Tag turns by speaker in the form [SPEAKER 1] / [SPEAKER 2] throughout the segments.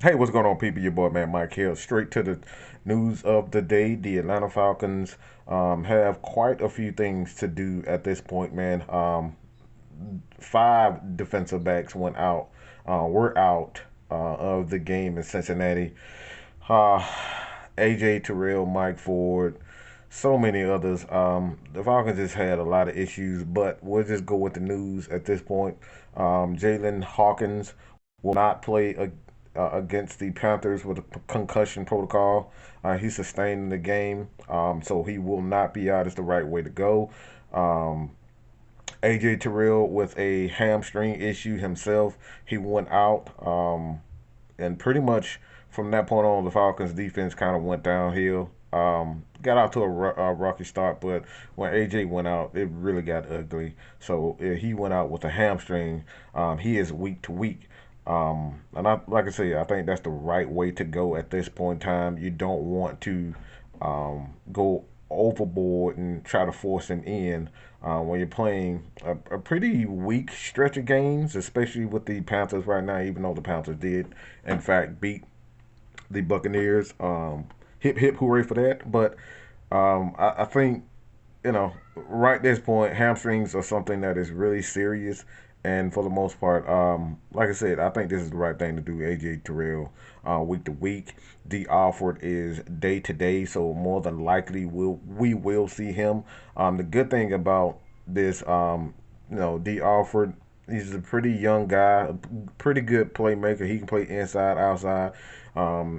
[SPEAKER 1] Hey, what's going on, people? Your boy, man, Mike here. Straight to the news of the day. The Atlanta Falcons have quite a few things to do at this point, man. Five defensive backs were out of the game in Cincinnati. Uh, AJ Terrell, Mike Ford, so many others. The Falcons just had a lot of issues, but we'll just go with the news at this point. Jalen Hawkins will not play against the Panthers with a concussion protocol. He sustained in the game, so he will not be out. Is the right way to go. Um, AJ Terrell with a hamstring issue himself. He went out, and pretty much from that point on, the Falcons' defense kind of went downhill. Got out to a rocky start, but when AJ went out, it really got ugly. So he went out with a hamstring. He is week to week. And like I say, I think that's the right way to go at this point in time. You don't want to go overboard and try to force him in when you're playing a pretty weak stretch of games, especially with the Panthers right now. Even though the Panthers did, in fact, beat the Buccaneers. Hip hip hooray for that! But I think right this point, hamstrings are something that is really serious. And for the most part, like I said, I think this is the right thing to do. AJ Terrell, week to week. D. Alford is day to day, so more than likely we will see him. The good thing about this, D. Alford, he's a pretty young guy, a pretty good playmaker. He can play inside, outside.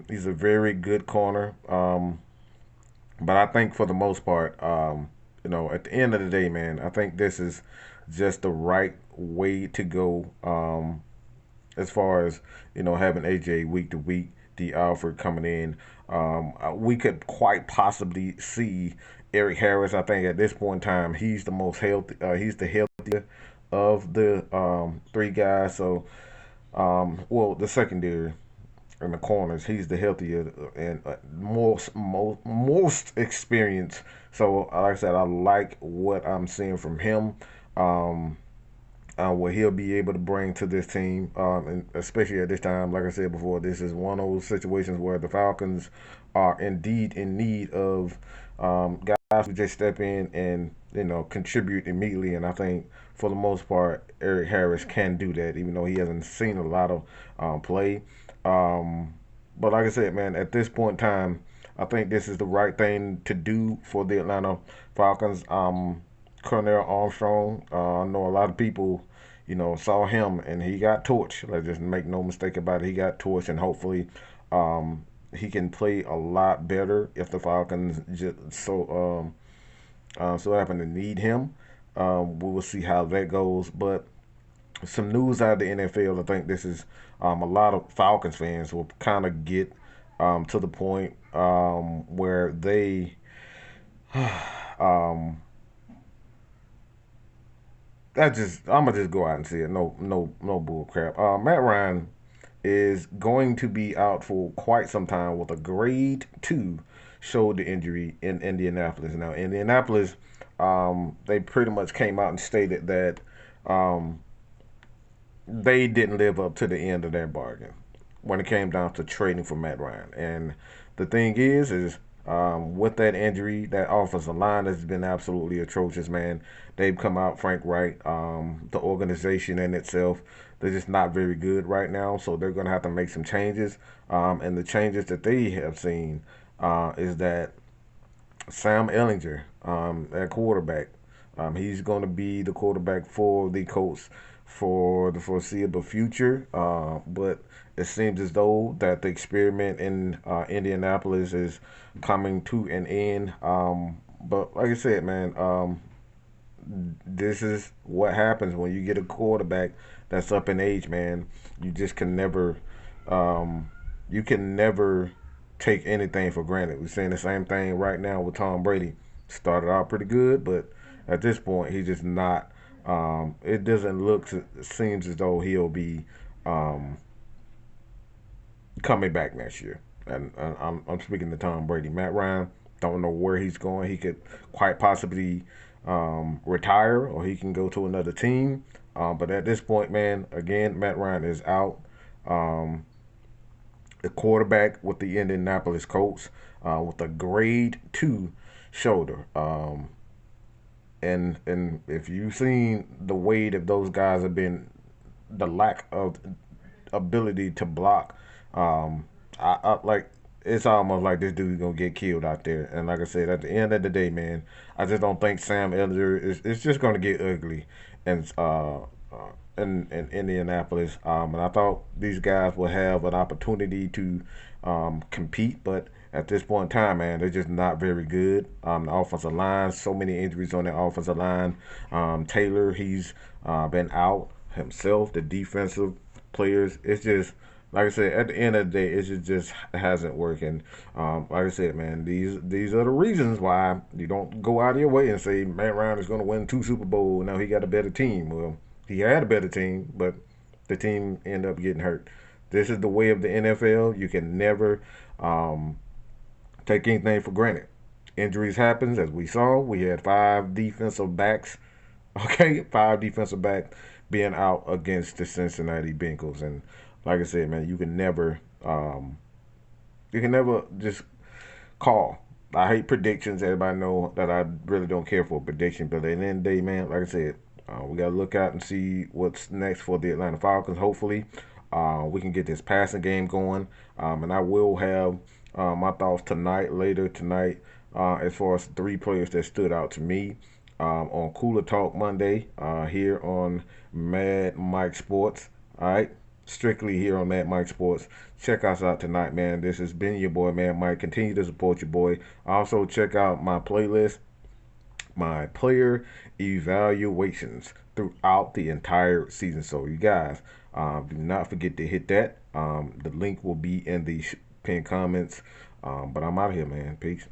[SPEAKER 1] He's a very good corner. But I think for the most part, at the end of the day, man, I think this is just the right way to go. As far as having AJ week to week, D. Alfred coming in, we could quite possibly see Eric Harris. I think at this point in time, he's the most healthy. He's the healthier of the three guys. So, well, the secondary in the corners. He's the healthier and most experienced. So, like I said, I like what I'm seeing from him. Um, what he'll be able to bring to this team, and especially at this time, like I said before, this is one of those situations where the Falcons are indeed in need of guys who just step in and contribute immediately. And I think for the most part, Eric Harris can do that, even though he hasn't seen a lot of play. Um, but like I said, man, at this point in time, I think this is the right thing to do for the Atlanta Falcons. Cornell Armstrong, I know a lot of people, saw him and he got torched. Let's just make no mistake about it. He got torched, and hopefully, he can play a lot better if the Falcons just so happen to need him. We will see how that goes. But some news out of the NFL. I think this is a lot of Falcons fans will kind of get to the point where they um, I'm gonna just go out and say it. No, no, no bull crap. Matt Ryan is going to be out for quite some time with a grade two shoulder injury in Indianapolis. Now, Indianapolis, they pretty much came out and stated that um, they didn't live up to the end of their bargain when it came down to trading for Matt Ryan. And the thing is with that injury, that offensive line has been absolutely atrocious, man. They've come out, Frank Wright, the organization in itself, they're just not very good right now. So they're going to have to make some changes. And the changes that they have seen is that Sam Ellinger, at quarterback. He's going to be the quarterback for the Colts for the foreseeable future. But it seems as though that the experiment in Indianapolis is coming to an end. But like I said, man, this is what happens when you get a quarterback that's up in age, man. You just can never, um, you can never take anything for granted. We're seeing the same thing right now with Tom Brady. Started out pretty good, but at this point, he's just not. It doesn't look. It seems as though he'll be um, coming back next year. And I'm speaking to Tom Brady. Matt Ryan, don't know where he's going. He could quite possibly retire, or he can go to another team. But at this point, man, again, Matt Ryan is out. Um, the quarterback with the Indianapolis Colts with a grade two shoulder. And if you've seen the weight of those guys have been, the lack of ability to block, I like it's almost like this dude's gonna get killed out there. And like I said, at the end of the day, man, I just don't think Sam Ellinger is. It's just gonna get ugly, and in Indianapolis. And I thought these guys would have an opportunity to compete, but at this point in time, man, they're just not very good. The offensive line, so many injuries on the offensive line. Taylor, he's been out himself. The defensive players, it's just like I said. At the end of the day, it just hasn't worked. And like I said, man, these are the reasons why you don't go out of your way and say Matt Ryan is going to win two Super Bowls. Now he got a better team. Well, he had a better team, but the team ended up getting hurt. This is the way of the NFL. You can never take anything for granted. Injuries happens, as we saw. We had five defensive backs. Okay, five defensive backs being out against the Cincinnati Bengals, and like I said, man, you can never just call. I hate predictions. Everybody know that I really don't care for a prediction, but at the end of the day, man, like I said, we got to look out and see what's next for the Atlanta Falcons. Hopefully, we can get this passing game going, and I will have my thoughts tonight, later tonight, as far as three players that stood out to me on Cooler Talk Monday here on Mad Mike Sports. All right, strictly here on Mad Mike Sports. Check us out tonight, man. This has been your boy, Mad Mike. Continue to support your boy. Also, check out my playlist, my player evaluations throughout the entire season. So, you guys, do not forget to hit that. The link will be in the pinned comments. But I'm out of here, man. Peace.